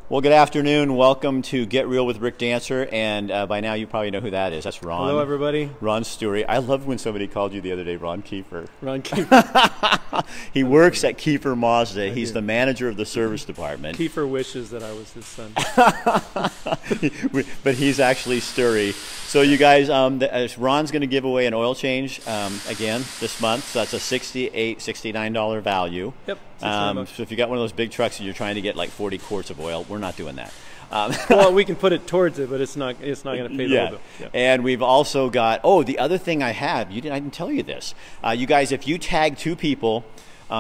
Well, good afternoon. Welcome to Get Real with Rick Dancer, and by now you probably know who that is. That's Ron. Hello, everybody. Ron Stewart. I loved when somebody called you the other day Ron Kiefer. Ron Kiefer. He works at Kiefer Mazda. He's the manager of the service department. Kiefer wishes that I was his son. But he's actually Stewart. So you guys, Ron's going to give away an oil change again this month. So that's a $68, $69 value. Yep. So if you got one of those big trucks and you're trying to get like 40 quarts of oil, we're not doing that. Well, we can put it towards it, but it's not going to pay the whole bill. Yeah. And we've also got, the other thing I have, I didn't tell you this. You guys, if you tag 2 people,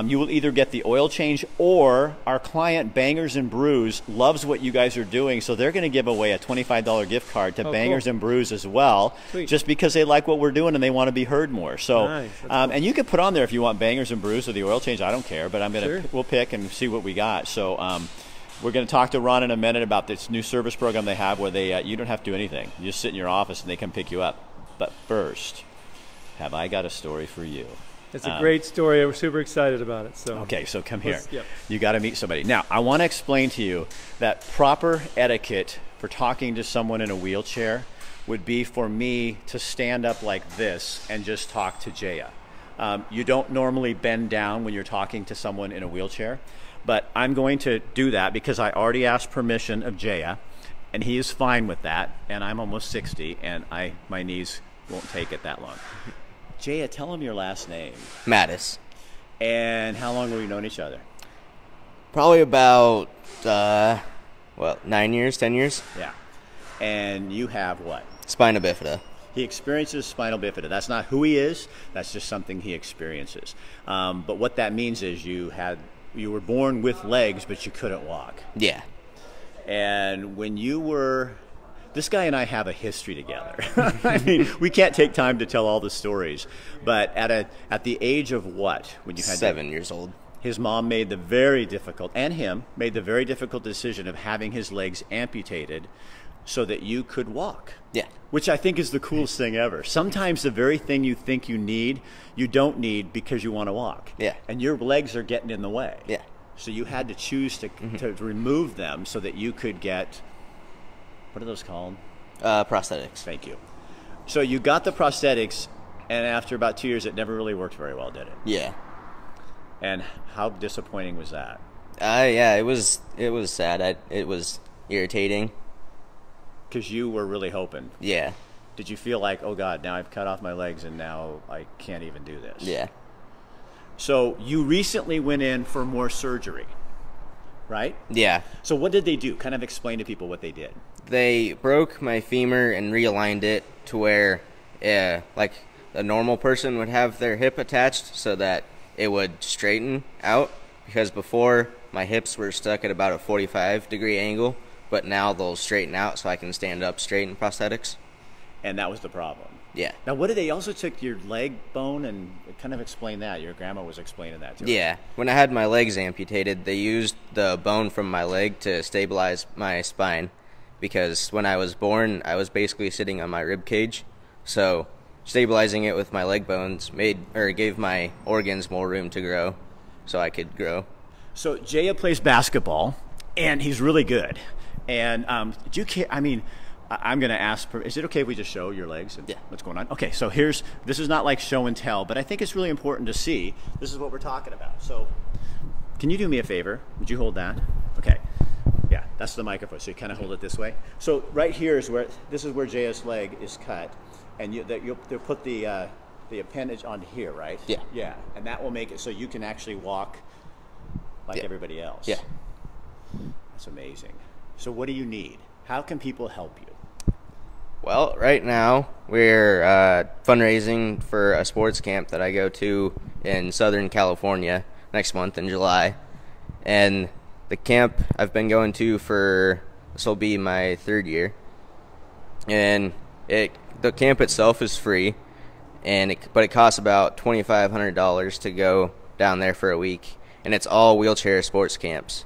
you will either get the oil change, or our client Bangers and Brews loves what you guys are doing, so they're going to give away a $25 gift card to Bangers and Brews as well. Sweet. Just because they like what we're doing and they want to be heard more. So, nice. Cool. And you can put on there if you want Bangers and Brews or the oil change. I don't care, but we'll pick and see what we got. So. We're going to talk to Ron in a minute about this new service program they have where they you don't have to do anything. You just sit in your office and they come pick you up. But first, have I got a story for you? It's a great story. We're super excited about it. So okay, so come here. Yep. You got to meet somebody. Now, I want to explain to you that proper etiquette for talking to someone in a wheelchair would be for me to stand up like this and just talk to Jaya. You don't normally bend down when you're talking to someone in a wheelchair. But I'm going to do that because I already asked permission of Jaya, and he is fine with that. And I'm almost 60, and my knees won't take it that long. Jaya, tell him your last name. Mattis. And how long have we known each other? Probably about, 9 years, 10 years? Yeah. And you have what? Spina bifida. He experiences spinal bifida. That's not who he is. That's just something he experiences. But what that means is you were born with legs, but you couldn't walk. Yeah. And when you were, this guy and I have a history together. I mean, we can't take time to tell all the stories. But at the age of what? When you had 7 years old. His mom made the very difficult, and him, made the very difficult decision of having his legs amputated so that you could walk. Yeah. Which I think is the coolest thing ever. Sometimes the very thing you think you need, you don't need because you want to walk. Yeah. And your legs are getting in the way. Yeah. So you had to choose to remove them so that you could get, what are those called? Prosthetics. Thank you. So you got the prosthetics, and after about 2 years, it never really worked very well, did it? Yeah. And how disappointing was that? Yeah, it was sad. It was irritating. Because you were really hoping. Yeah. Did you feel like, oh God, now I've cut off my legs and now I can't even do this? Yeah. So you recently went in for more surgery, right? Yeah. So what did they do? Kind of explain to people what they did. They broke my femur and realigned it to where, like a normal person would have their hip attached so that it would straighten out. Because before, my hips were stuck at about a 45-degree angle. But now they'll straighten out so I can stand up straight in prosthetics. And that was the problem. Yeah. Now, what did they also took your leg bone and kind of explain that? Your grandma was explaining that too. Yeah. When I had my legs amputated, they used the bone from my leg to stabilize my spine. Because when I was born, I was basically sitting on my rib cage. So stabilizing it with my leg bones gave my organs more room to grow so I could grow. So Jaya plays basketball, and he's really good. And do you care? I mean, I'm going to ask, is it okay if we just show your legs and what's going on? Okay, so this is not like show and tell, but I think it's really important to see. This is what we're talking about. So can you do me a favor? Would you hold that? Okay. Yeah, that's the microphone, so you kind of hold it this way. So right here is where Jaya's leg is cut, and you'll put the appendage on here, right? Yeah. Yeah, and that will make it so you can actually walk like everybody else. Yeah. That's amazing. So what do you need? How can people help you? Well, right now we're fundraising for a sports camp that I go to in Southern California next month in July. And the camp I've been going to this will be my 3rd year. And the camp itself is free, but it costs about $2,500 to go down there for a week. And it's all wheelchair sports camps.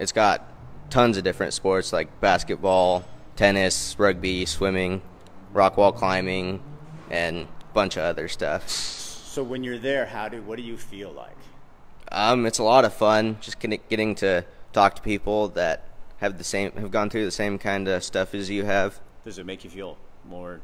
It's got tons of different sports like basketball, tennis, rugby, swimming, rock wall climbing, and a bunch of other stuff. So when you're there, what do you feel like? It's a lot of fun just getting to talk to people that have gone through the same kind of stuff as you have. Does it make you feel more?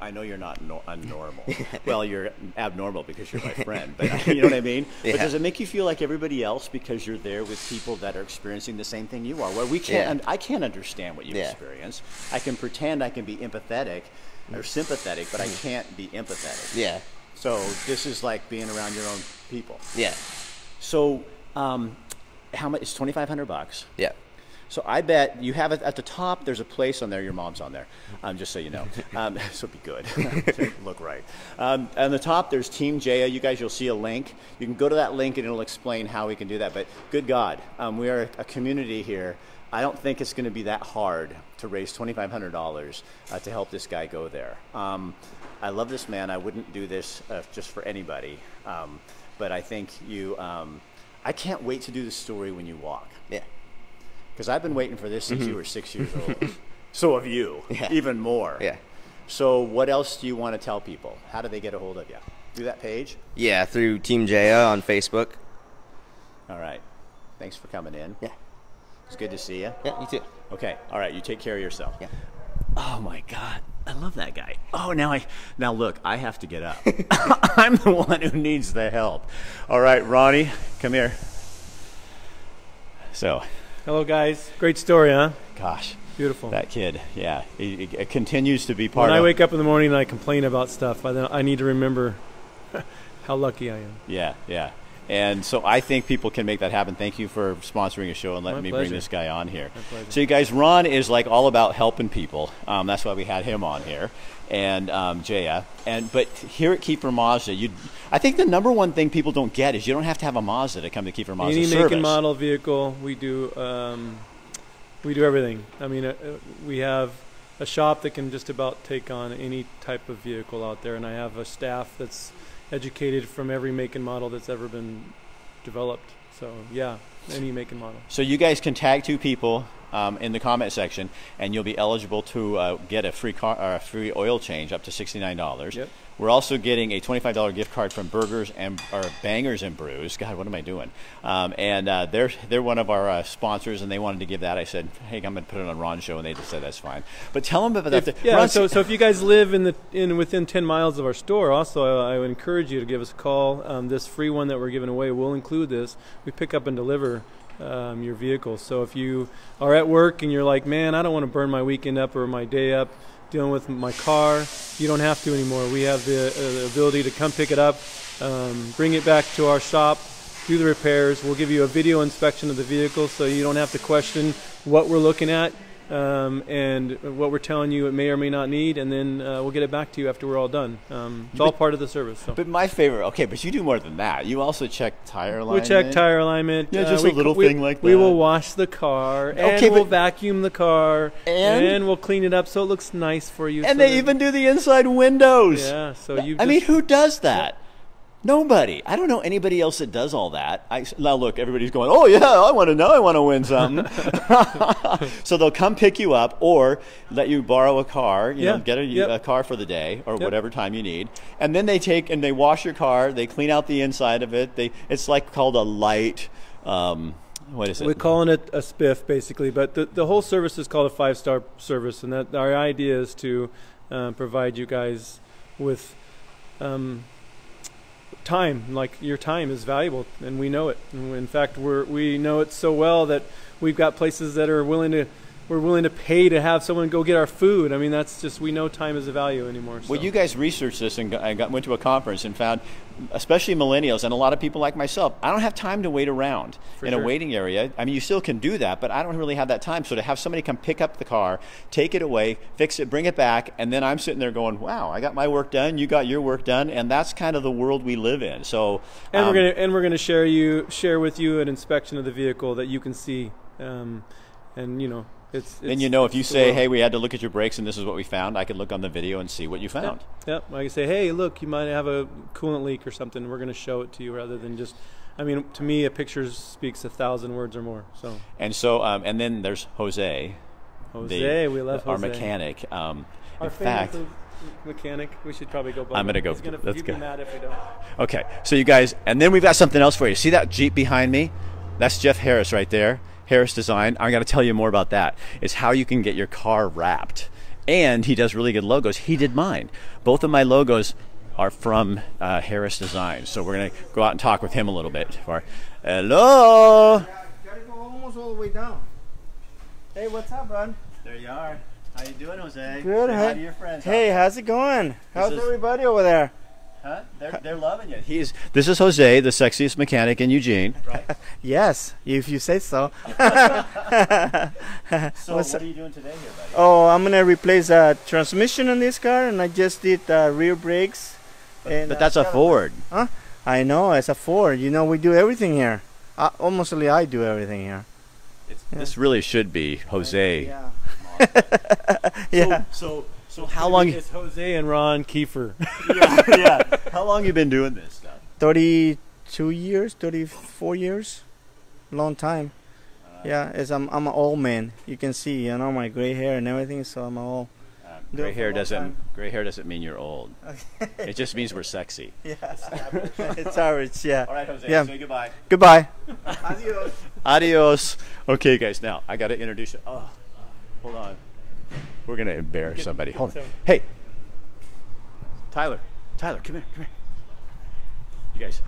I know you're not unnormal. Well, you're abnormal because you're my friend, but you know what I mean? Yeah. But does it make you feel like everybody else because you're there with people that are experiencing the same thing you are? Where we can't, I can't understand what you experience. I can pretend I can be empathetic or sympathetic, but I can't be empathetic. Yeah. So this is like being around your own people. Yeah. So how much? It's $2,500. Yeah. So I bet you have it at the top. There's a place on there. Your mom's on there, just so you know. So be good. Look right. On the top, there's Team Jaya. You guys, you'll see a link. You can go to that link, and it'll explain how we can do that. But good God, we are a community here. I don't think it's going to be that hard to raise $2,500 to help this guy go there. I love this man. I wouldn't do this just for anybody. But I think you. I can't wait to do the story when you walk. Yeah. Because I've been waiting for this since you were 6 years old. So have you, even more. Yeah. So what else do you want to tell people? How do they get a hold of you? Through that page? Yeah, through Team Jaya on Facebook. All right. Thanks for coming in. Yeah. It's good to see you. Yeah, you too. Okay. All right. You take care of yourself. Yeah. Oh my God. I love that guy. Oh, now look, I have to get up. I'm the one who needs the help. All right, Ronnie, come here. So. Hello, guys. Great story, huh? Gosh. Beautiful. That kid, yeah. He continues to be part of... When I wake up in the morning and I complain about stuff, I need to remember how lucky I am. Yeah, yeah. And so I think people can make that happen. Thank you for sponsoring a show and letting me bring this guy on here. So you guys, Ron is like all about helping people. That's why we had him on here. And Jaya. But here at Kiefer Mazda, I think the number one thing people don't get is you don't have to have a Mazda to come to Kiefer Mazda Any service. make and model vehicle, we do everything. I mean, we have a shop that can just about take on any type of vehicle out there, and I have a staff that's educated from every make and model that's ever been developed. So yeah, any make and model. So you guys can tag two people in the comment section, and you'll be eligible to get a free free oil change up to $69. Yep. We're also getting a $25 gift card from Bangers and Brews. God, what am I doing? They're one of our sponsors, and they wanted to give that. I said, hey, I'm going to put it on Ron's show, and they just said that's fine. But tell them about that. Yeah. So if you guys live within 10 miles of our store, also I would encourage you to give us a call. This free one that we're giving away will include this. We pick up and deliver your vehicle. So if you are at work and you're like, man, I don't want to burn my weekend up or my day up dealing with my car, you don't have to anymore. We have the ability to come pick it up, bring it back to our shop, do the repairs. We'll give you a video inspection of the vehicle so you don't have to question what we're looking at and what we're telling you it may or may not need, and then we'll get it back to you after we're all done. It's all part of the service. So. But my favorite, but you do more than that. You also check tire alignment. We check tire alignment. Yeah, just a little thing like that. We will wash the car, and we'll vacuum the car, and we'll clean it up so it looks nice for you. And they even do the inside windows. Yeah, so I mean, who does that? Nobody. I don't know anybody else that does all that. Now look, everybody's going, oh yeah, I want to win something. So they'll come pick you up or let you borrow a car, get a car for the day or whatever time you need. And then they take and they wash your car, they clean out the inside of it. It's like called a light, what is it? We're calling it a spiff basically, but the whole service is called a 5-star service, and that our idea is to provide you guys with time. Like, your time is valuable, and we know it. And in fact, we know it so well that we've got places that are willing to pay to have someone go get our food. I mean, that's just, we know time is a value anymore. So. Well, you guys researched this and went to a conference and found, especially millennials and a lot of people like myself, I don't have time to wait around a waiting area. I mean, you still can do that, but I don't really have that time. So to have somebody come pick up the car, take it away, fix it, bring it back, and then I'm sitting there going, wow, I got my work done, you got your work done, and that's kind of the world we live in. So we're gonna share with you an inspection of the vehicle that you can see, and you know. Then if you say, hey, we had to look at your brakes and this is what we found, I can look on the video and see what you found. Yep. I can say, hey, look, you might have a coolant leak or something. We're going to show it to you rather than just, I mean, to me, a picture speaks 1,000 words or more. So. And then there's Jose. We love Jose. Our mechanic. Our mechanic. We should probably go. I'm going to go. Let's go. Be mad if we don't. Okay. So you guys, and then we've got something else for you. See that Jeep behind me? That's Jeff Harris right there. Harris Design. I got to tell you more about that. Is how you can get your car wrapped. And he does really good logos. He did mine. Both of my logos are from Harris Design. So we're going to go out and talk with him a little bit. Hello. Gotta go almost all the way down. Hey, what's up, bud? There you are. How you doing, Jose? Good. Say hi to your friends. Hey, how's it going? How's everybody over there? Huh? They're loving you. This is Jose, the sexiest mechanic in Eugene. Right? Yes, if you say so. So what are you doing today here, buddy? Oh, I'm gonna replace a transmission on this car, and I just did rear brakes. But that's a Ford. Huh? I know, it's a Ford. You know, we do everything here. Mostly I do everything here. This really should be Jose. Yeah. Yeah. So how long? It's Jose and Ron Kiefer. Yeah. How long you been doing this stuff? 32 years, 34 years, long time. Yeah, I'm an old man. You can see, you know, my gray hair and everything. So I'm old. Gray hair doesn't mean you're old. It just means we're sexy. Yeah, it's average. Yeah. All right, Jose. Yeah. Say goodbye. Goodbye. Adios. Adios. Okay, guys. Now I got to introduce you. Oh, hold on. We're gonna embarrass somebody. Hold on. Hey, Tyler. Tyler, come here. Come here. You guys.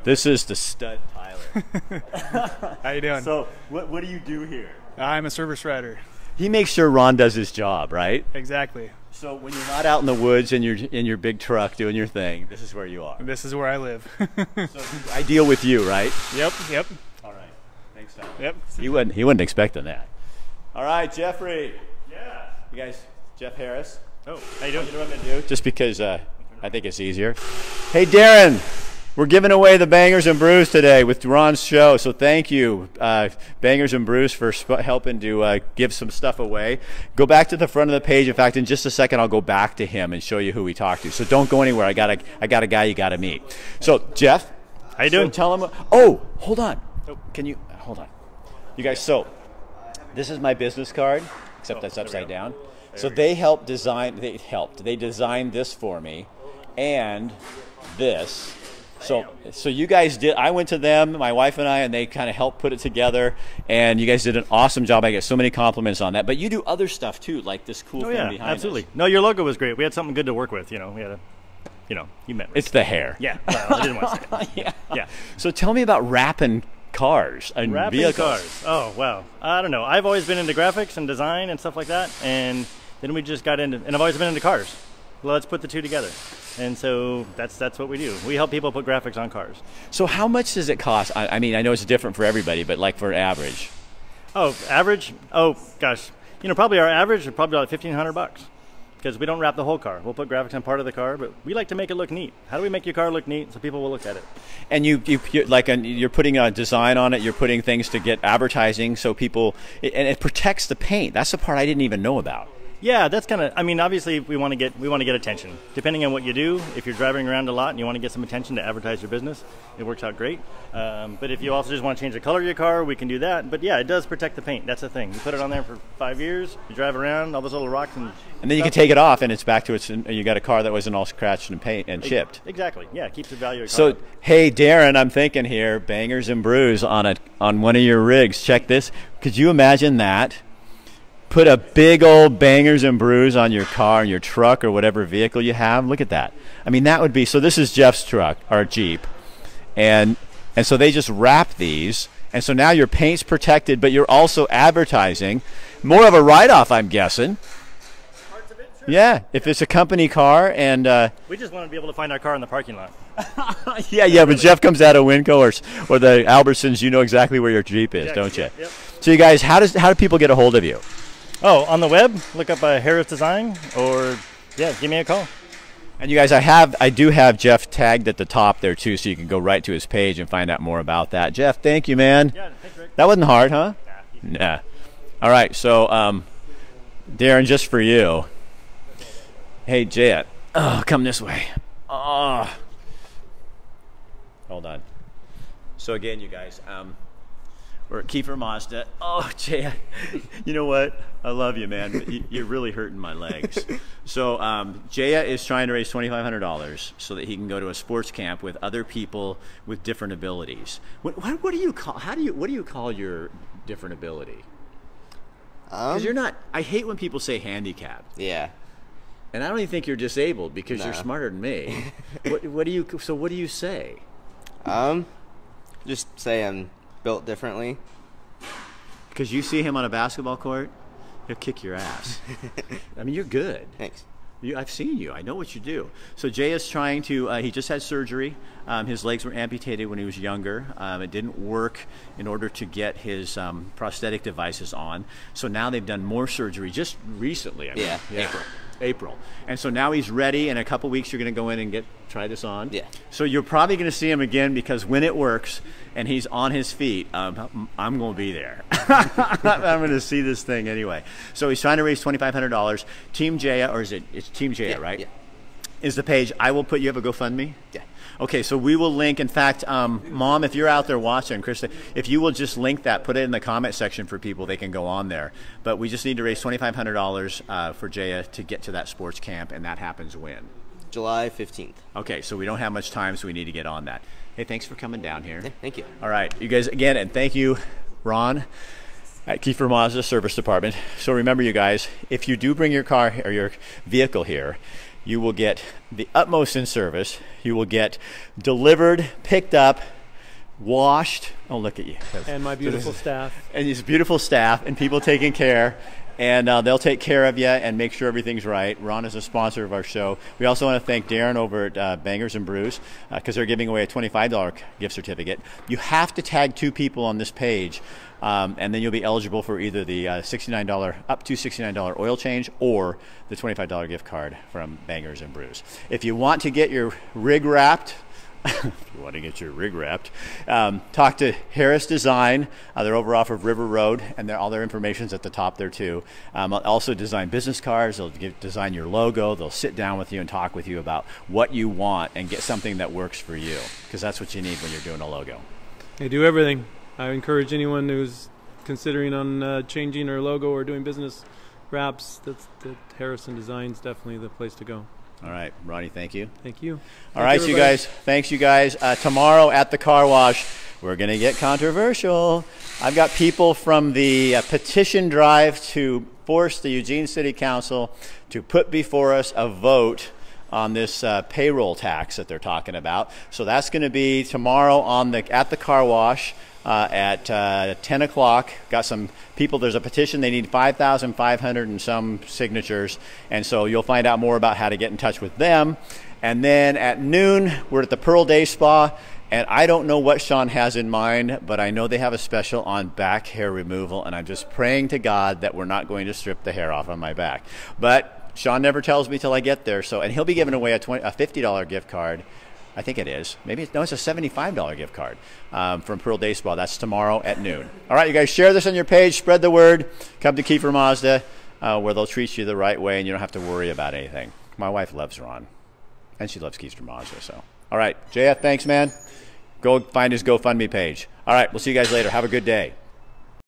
This is the stud Tyler. How you doing? So, what do you do here? I'm a service rider. He makes sure Ron does his job, right? Exactly. So when you're not out in the woods and you're in your big truck doing your thing, this is where you are. This is where I live. So I deal with you, right? Yep. All right. Thanks, Tyler. Yep. He wasn't expecting that. All right, Jeffrey. Yeah. You guys, Jeff Harris. Oh, how you doing? You know what I'm gonna do? Just because I think it's easier. Hey, Darren. We're giving away the Bangers and Brews today with Ron's show, so thank you, Bangers and Brews, for helping to give some stuff away. Go back to the front of the page. In fact, in just a second, I'll go back to him and show you who we talked to. So don't go anywhere. I got a guy you got to meet. So Jeff, how you doing? Tell him. Oh, hold on. Can you hold on? You guys. So this is my business card, except that's upside down. So they helped design. They designed this for me, and this. So you guys did. I went to them, my wife and I, and they kind of helped put it together. And you guys did an awesome job. I get so many compliments on that. But you do other stuff too, like this cool thing behind absolutely. us. No, your logo was great. We had something good to work with. You know, we had you met me. It's the hair. Yeah. Well, I didn't want to say it. Yeah. So tell me about wrapping cars and vehicles. Cars. Oh wow. I don't know. I've always been into graphics and design and stuff like that, and then we just got into, and I've always been into cars. Well, let's put the two together. And so that's what we do. We help people put graphics on cars. So how much does it cost? I mean, I know it's different for everybody, but like for average. Oh, average? Oh, gosh. You know, probably our average is probably about $1,500 because we don't wrap the whole car. We'll put graphics on part of the car, but we like to make it look neat. How do we make your car look neat so people will look at it? And you're putting a design on it. You're putting things to get advertising so people, and it protects the paint. That's the part I didn't even know about. Yeah, that's kind of. I mean, obviously, we want to get attention. Depending on what you do, if you're driving around a lot and you want to get some attention to advertise your business, it works out great. But if you also just want to change the color of your car, we can do that. But yeah, it does protect the paint. That's the thing. You put it on there for 5 years. You drive around, all those little rocks and then you can take it off, and it's back to its. You got a car that wasn't all scratched and paint and chipped. Exactly. Yeah, it keeps the value of your so, car. So hey, Darren, I'm thinking here, Bangers and Brews on one of your rigs. Check this. Could you imagine that? Put a big old Bangers and Brews on your car, your truck, or whatever vehicle you have. Look at that. I mean, that would be. So this is Jeff's truck, or Jeep, and so they just wrap these, and so now your paint's protected, but you're also advertising. More of a write-off, I'm guessing. Parts of it, sure. Yeah, if it's a company car, and we just want to be able to find our car in the parking lot. yeah. When Jeff comes out of Winco or the Albertsons, you know exactly where your Jeep is, don't you? Yep. So you guys, how do people get a hold of you? Oh, on the web, look up Harris Design, or give me a call. And you guys, I do have Jeff tagged at the top there too, so you can go right to his page and find out more about that. Jeff, thank you, man. Yeah, thanks, Rick. That wasn't hard, huh? Nah. All right, so Darren, just for you. Hey, Jaya, come this way. Hold on. So again, you guys, We're at Kiefer Mazda. Oh, Jaya, you know what? I love you, man. You're really hurting my legs. So Jaya is trying to raise $2,500 so that he can go to a sports camp with other people with different abilities. What do you call? What do you call your different ability? Because you're not. I hate when people say handicapped. Yeah. And I don't even think you're disabled because you're smarter than me. What do you? So what do you say? Just say I'm built differently. Because you see him on a basketball court, he'll kick your ass. I mean, you're good. Thanks. I've seen you. I know what you do. So Jay is trying to, he just had surgery. His legs were amputated when he was younger. It didn't work in order to get his prosthetic devices on. So now they've done more surgery just recently. I mean, April. And so now he's ready. In a couple weeks, you're going to go in and try this on. Yeah. So you're probably going to see him again because when it works and he's on his feet, I'm going to be there. I'm going to see this thing anyway. So he's trying to raise $2,500. Team Jaya, or it's Team Jaya, right? Yeah. Is the page. I will put, you have a GoFundMe? Yeah. Okay, so we will link. In fact, Mom, if you're out there watching, Krista, if you will just link that, put it in the comment section for people, they can go on there. But we just need to raise $2,500 for Jaya to get to that sports camp, and that happens when? July 15th. Okay, so we don't have much time, so we need to get on that. Hey, thanks for coming down here. Yeah, thank you. All right, you guys, again, and thank you, Ron, at Kiefer Mazda Service Department. So remember, you guys, if you do bring your car or your vehicle here, you will get the utmost in service. You will get delivered, picked up, washed. Oh, look at you. And my beautiful staff. And these beautiful staff and people taking care. And they'll take care of you and make sure everything's right. Ron is a sponsor of our show. We also want to thank Darren over at Bangers and Brews because they're giving away a $25 gift certificate. You have to tag 2 people on this page, and then you'll be eligible for either the $69 up to $69 oil change or the $25 gift card from Bangers and Brews. If you want to get your rig wrapped, talk to Harris Design. They're over off of River Road, and all their information's at the top there too. Also design business cards. They'll design your logo. They'll sit down with you and talk with you about what you want and get something that works for you, because that's what you need when you're doing a logo. They do everything. I encourage anyone who's considering on changing their logo or doing business wraps, that Harrison Design's definitely the place to go. All right, Ronnie, thank you. Thank you. All right, you guys. Thanks, you guys. Tomorrow at the car wash, we're going to get controversial. I've got people from the petition drive to force the Eugene City Council to put before us a vote on this payroll tax that they're talking about. So that's going to be tomorrow at the car wash. At 10 o'clock, got some people, there's a petition, they need 5,500 and some signatures, and so you'll find out more about how to get in touch with them. And then at noon, we're at the Pearl Day Spa, and I don't know what Sean has in mind, but I know they have a special on back hair removal, and I'm just praying to God that we're not going to strip the hair off on my back. But Sean never tells me till I get there, and he'll be giving away a $50 gift card. I think it is. Maybe it's a $75 gift card from Pearl Day Spa. That's tomorrow at noon. All right, you guys, share this on your page. Spread the word. Come to Kiefer Mazda where they'll treat you the right way and you don't have to worry about anything. My wife loves Ron, and she loves Kiefer Mazda. So, all right, Jaya, thanks, man. Go find his GoFundMe page. All right, we'll see you guys later. Have a good day.